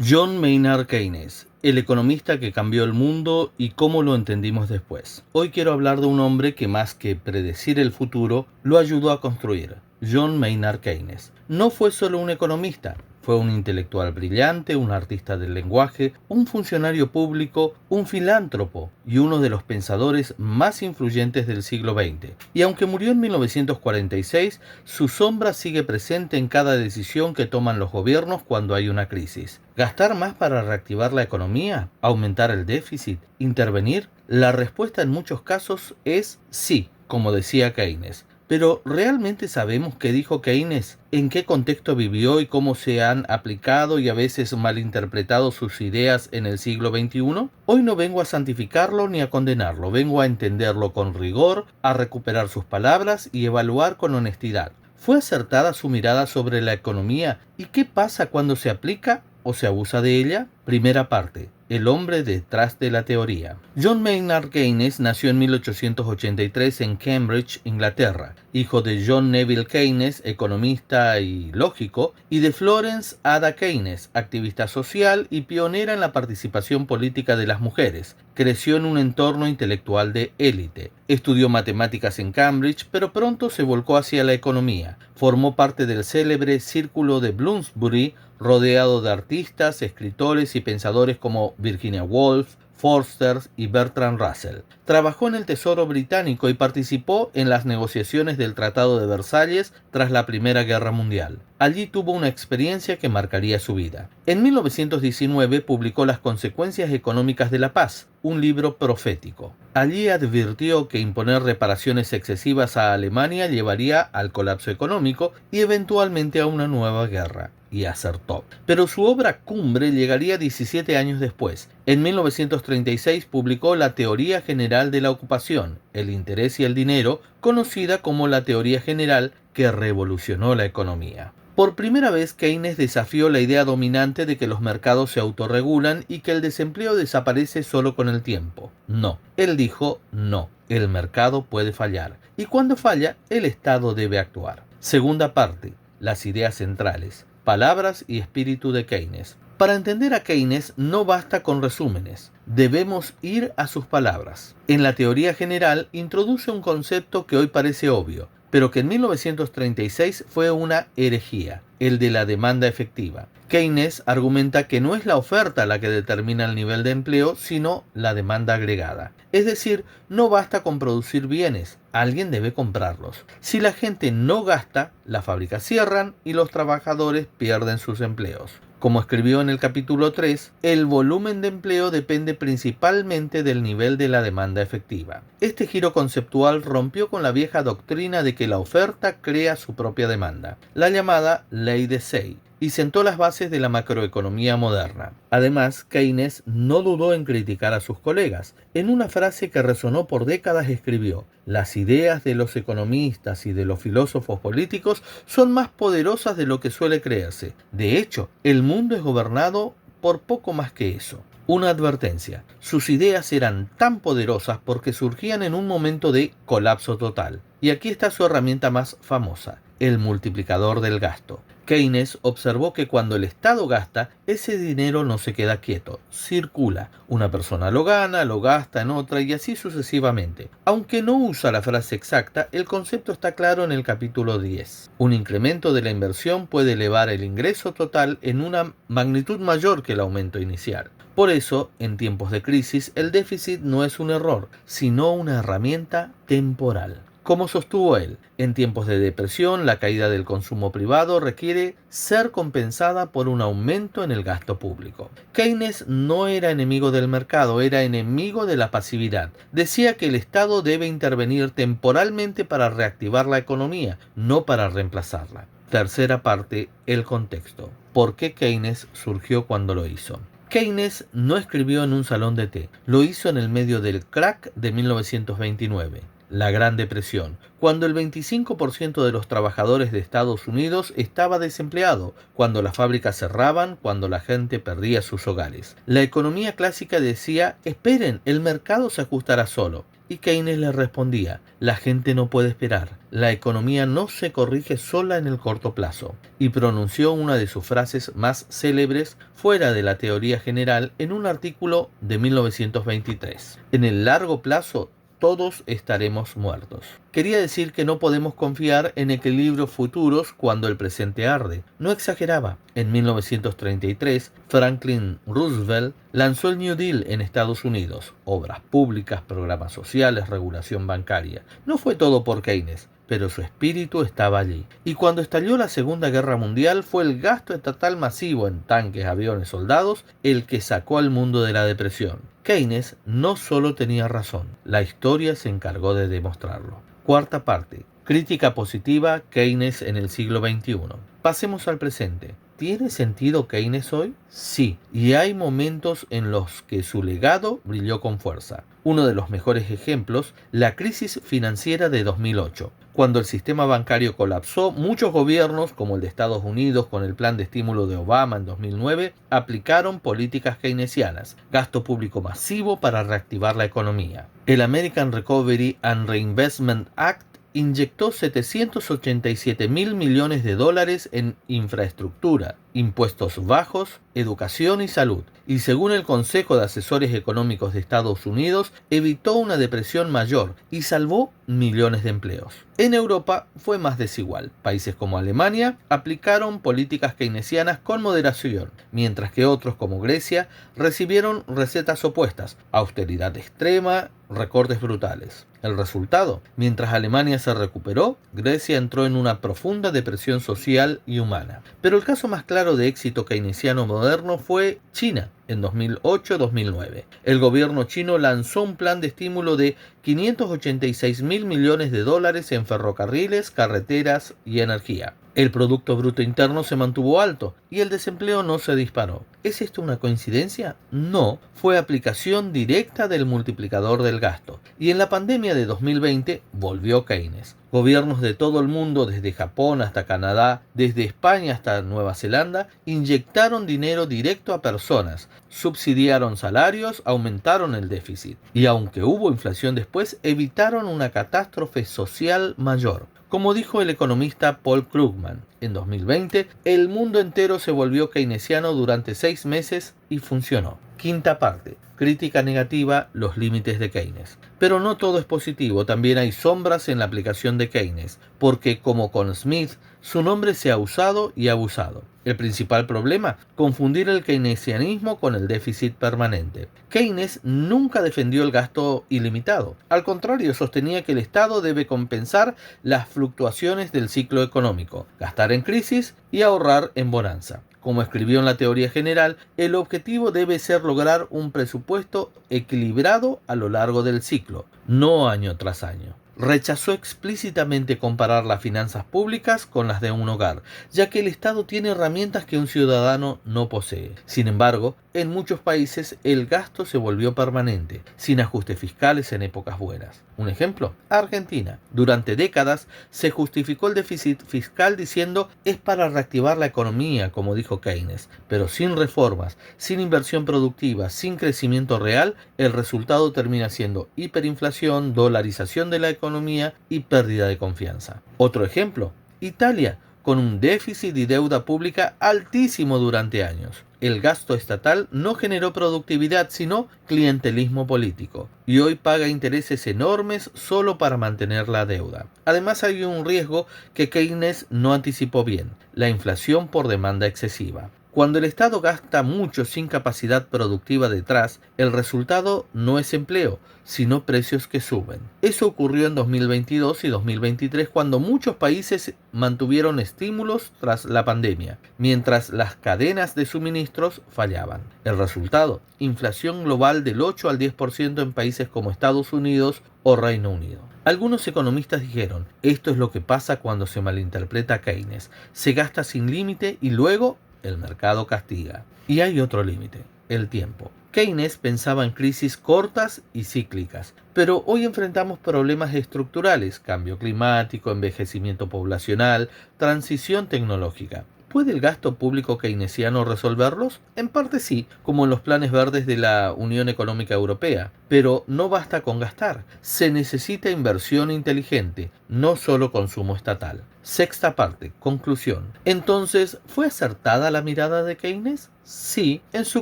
John Maynard Keynes, el economista que cambió el mundo y cómo lo entendimos después. Hoy quiero hablar de un hombre que más que predecir el futuro, lo ayudó a construir. John Maynard Keynes. No fue solo un economista, fue un intelectual brillante, un artista del lenguaje, un funcionario público, un filántropo y uno de los pensadores más influyentes del siglo XX. Y aunque murió en 1946, su sombra sigue presente en cada decisión que toman los gobiernos cuando hay una crisis. ¿Gastar más para reactivar la economía? ¿Aumentar el déficit? ¿Intervenir? La respuesta en muchos casos es sí, como decía Keynes. Pero ¿realmente sabemos qué dijo Keynes? ¿En qué contexto vivió y cómo se han aplicado y a veces malinterpretado sus ideas en el siglo XXI? Hoy no vengo a santificarlo ni a condenarlo, vengo a entenderlo con rigor, a recuperar sus palabras y evaluar con honestidad. ¿Fue acertada su mirada sobre la economía y qué pasa cuando se aplica o se abusa de ella? Primera parte. El hombre detrás de la teoría. John Maynard Keynes nació en 1883 en Cambridge, Inglaterra, hijo de John Neville Keynes, economista y lógico, y de Florence Ada Keynes, activista social y pionera en la participación política de las mujeres. Creció en un entorno intelectual de élite. Estudió matemáticas en Cambridge, pero pronto se volcó hacia la economía. Formó parte del célebre Círculo de Bloomsbury, rodeado de artistas, escritores y pensadores como Virginia Woolf, Forster y Bertrand Russell. Trabajó en el Tesoro británico y participó en las negociaciones del Tratado de Versalles tras la Primera Guerra Mundial. Allí tuvo una experiencia que marcaría su vida. En 1919 publicó Las consecuencias económicas de la paz, un libro profético. Allí advirtió que imponer reparaciones excesivas a Alemania llevaría al colapso económico y eventualmente a una nueva guerra. Y acertó. Pero su obra cumbre llegaría 17 años después. En 1936 publicó La teoría general de la ocupación, el interés y el dinero, conocida como la teoría general que revolucionó la economía. Por primera vez, Keynes desafió la idea dominante de que los mercados se autorregulan y que el desempleo desaparece solo con el tiempo. No, él dijo no, el mercado puede fallar. Y cuando falla, el Estado debe actuar. Segunda parte, las ideas centrales. Palabras y espíritu de Keynes. Para entender a Keynes no basta con resúmenes, debemos ir a sus palabras. En la teoría general introduce un concepto que hoy parece obvio, pero que en 1936 fue una herejía, el de la demanda efectiva. Keynes argumenta que no es la oferta la que determina el nivel de empleo, sino la demanda agregada. Es decir, no basta con producir bienes, alguien debe comprarlos. Si la gente no gasta, las fábricas cierran y los trabajadores pierden sus empleos. Como escribió en el capítulo 3, el volumen de empleo depende principalmente del nivel de la demanda efectiva. Este giro conceptual rompió con la vieja doctrina de que la oferta crea su propia demanda, la llamada ley de Say, y sentó las bases de la macroeconomía moderna. Además, Keynes no dudó en criticar a sus colegas. En una frase que resonó por décadas escribió: las ideas de los economistas y de los filósofos políticos son más poderosas de lo que suele creerse. De hecho, el mundo es gobernado por poco más que eso. Una advertencia: sus ideas eran tan poderosas porque surgían en un momento de colapso total. Y aquí está su herramienta más famosa, el multiplicador del gasto. Keynes observó que cuando el Estado gasta, ese dinero no se queda quieto, circula. Una persona lo gana, lo gasta en otra y así sucesivamente. Aunque no usa la frase exacta, el concepto está claro en el capítulo 10. Un incremento de la inversión puede elevar el ingreso total en una magnitud mayor que el aumento inicial. Por eso, en tiempos de crisis, el déficit no es un error, sino una herramienta temporal. Como sostuvo él, en tiempos de depresión, la caída del consumo privado requiere ser compensada por un aumento en el gasto público. Keynes no era enemigo del mercado, era enemigo de la pasividad. Decía que el Estado debe intervenir temporalmente para reactivar la economía, no para reemplazarla. Tercera parte, el contexto. ¿Por qué Keynes surgió cuando lo hizo? Keynes no escribió en un salón de té, lo hizo en el medio del crack de 1929. la Gran Depresión, cuando el 25% de los trabajadores de Estados Unidos estaba desempleado, cuando las fábricas cerraban, cuando la gente perdía sus hogares. La economía clásica decía: esperen, el mercado se ajustará solo. Y Keynes le respondía: la gente no puede esperar, la economía no se corrige sola en el corto plazo. Y pronunció una de sus frases más célebres fuera de la teoría general en un artículo de 1923. En el largo plazo, todos estaremos muertos. Quería decir que no podemos confiar en equilibrios futuros cuando el presente arde. No exageraba. En 1933, Franklin Roosevelt lanzó el New Deal en Estados Unidos: obras públicas, programas sociales, regulación bancaria. No fue todo por Keynes, pero su espíritu estaba allí. Y cuando estalló la Segunda Guerra Mundial, fue el gasto estatal masivo en tanques, aviones, soldados el que sacó al mundo de la depresión. Keynes no solo tenía razón, la historia se encargó de demostrarlo. Cuarta parte. Crítica positiva, Keynes en el siglo XXI. Pasemos al presente. ¿Tiene sentido Keynes hoy? Sí, y hay momentos en los que su legado brilló con fuerza. Uno de los mejores ejemplos, la crisis financiera de 2008. Cuando el sistema bancario colapsó, muchos gobiernos, como el de Estados Unidos con el plan de estímulo de Obama en 2009, aplicaron políticas keynesianas, gasto público masivo para reactivar la economía. El American Recovery and Reinvestment Act inyectó 787 mil millones de dólares en infraestructura, impuestos bajos, educación y salud, y según el Consejo de Asesores Económicos de Estados Unidos, evitó una depresión mayor y salvó millones de empleos. En Europa fue más desigual. Países como Alemania aplicaron políticas keynesianas con moderación, mientras que otros como Grecia recibieron recetas opuestas: austeridad extrema, recortes brutales. El resultado: mientras Alemania se recuperó, Grecia entró en una profunda depresión social y humana. Pero el caso más claro de éxito keynesiano moderno fue China. En 2008-2009, el gobierno chino lanzó un plan de estímulo de 586 mil millones de dólares en ferrocarriles, carreteras y energía. El Producto Bruto Interno se mantuvo alto y el desempleo no se disparó. ¿Es esto una coincidencia? No, fue aplicación directa del multiplicador del gasto. Y en la pandemia de 2020 volvió Keynes. Gobiernos de todo el mundo, desde Japón hasta Canadá, desde España hasta Nueva Zelanda, inyectaron dinero directo a personas, subsidiaron salarios, aumentaron el déficit. Y aunque hubo inflación después, evitaron una catástrofe social mayor. Como dijo el economista Paul Krugman, en 2020, el mundo entero se volvió keynesiano durante 6 meses y funcionó. Quinta parte. Crítica negativa, los límites de Keynes. Pero no todo es positivo, también hay sombras en la aplicación de Keynes, porque como con Smith, su nombre se ha usado y abusado. El principal problema: confundir el keynesianismo con el déficit permanente. Keynes nunca defendió el gasto ilimitado. Al contrario, sostenía que el Estado debe compensar las fluctuaciones del ciclo económico, gastar en crisis y ahorrar en bonanza. Como escribió en la teoría general, el objetivo debe ser lograr un presupuesto equilibrado a lo largo del ciclo, no año tras año. Rechazó explícitamente comparar las finanzas públicas con las de un hogar, ya que el Estado tiene herramientas que un ciudadano no posee. Sin embargo, en muchos países el gasto se volvió permanente, sin ajustes fiscales en épocas buenas. Un ejemplo: Argentina. Durante décadas se justificó el déficit fiscal diciendo: es para reactivar la economía, como dijo Keynes. Pero sin reformas, sin inversión productiva, sin crecimiento real, el resultado termina siendo hiperinflación, dolarización de la economía y pérdida de confianza. Otro ejemplo: Italia, con un déficit y deuda pública altísimo durante años. El gasto estatal no generó productividad, sino clientelismo político, y hoy paga intereses enormes solo para mantener la deuda. Además, hay un riesgo que Keynes no anticipó bien: la inflación por demanda excesiva. Cuando el Estado gasta mucho sin capacidad productiva detrás, el resultado no es empleo, sino precios que suben. Eso ocurrió en 2022 y 2023, cuando muchos países mantuvieron estímulos tras la pandemia, mientras las cadenas de suministros fallaban. El resultado: inflación global del 8 al 10% en países como Estados Unidos o Reino Unido. Algunos economistas dijeron: esto es lo que pasa cuando se malinterpreta Keynes. Se gasta sin límite y luego el mercado castiga. Y hay otro límite: el tiempo. Keynes pensaba en crisis cortas y cíclicas, pero hoy enfrentamos problemas estructurales, cambio climático, envejecimiento poblacional, transición tecnológica. ¿Puede el gasto público keynesiano resolverlos? En parte sí, como en los planes verdes de la Unión Económica Europea, pero no basta con gastar, se necesita inversión inteligente, no solo consumo estatal. Sexta parte, conclusión. Entonces, ¿fue acertada la mirada de Keynes? Sí, en su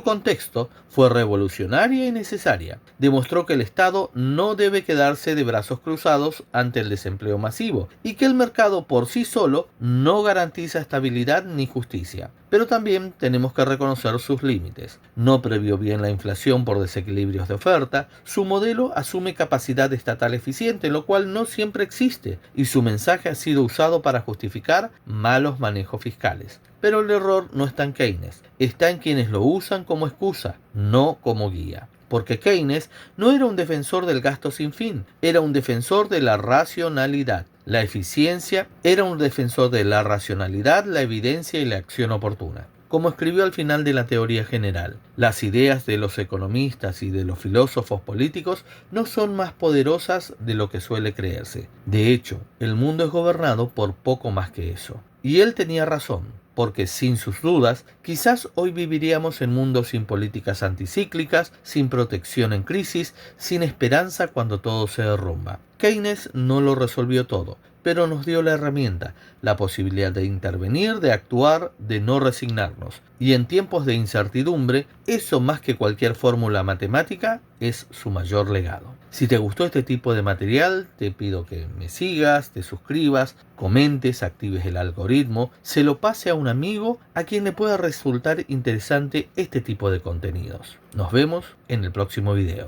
contexto, fue revolucionaria y necesaria. Demostró que el Estado no debe quedarse de brazos cruzados ante el desempleo masivo y que el mercado por sí solo no garantiza estabilidad ni justicia. Pero también tenemos que reconocer sus límites. No previó bien la inflación por desequilibrios de oferta, su modelo asume capacidad estatal eficiente, lo cual no siempre existe, y su mensaje ha sido usado para justificar malos manejos fiscales. Pero el error no está en Keynes, está en quienes lo usan como excusa, no como guía. Porque Keynes no era un defensor del gasto sin fin, era un defensor de la racionalidad. La eficiencia era un defensor de la racionalidad, la evidencia y la acción oportuna. Como escribió al final de la teoría general, las ideas de los economistas y de los filósofos políticos no son más poderosas de lo que suele creerse. De hecho, el mundo es gobernado por poco más que eso. Y él tenía razón, porque sin sus dudas, quizás hoy viviríamos en mundos sin políticas anticíclicas, sin protección en crisis, sin esperanza cuando todo se derrumba. Keynes no lo resolvió todo, pero nos dio la herramienta, la posibilidad de intervenir, de actuar, de no resignarnos. Y en tiempos de incertidumbre, eso más que cualquier fórmula matemática es su mayor legado. Si te gustó este tipo de material, te pido que me sigas, te suscribas, comentes, actives el algoritmo, se lo pase a un amigo a quien le pueda resultar interesante este tipo de contenidos. Nos vemos en el próximo video.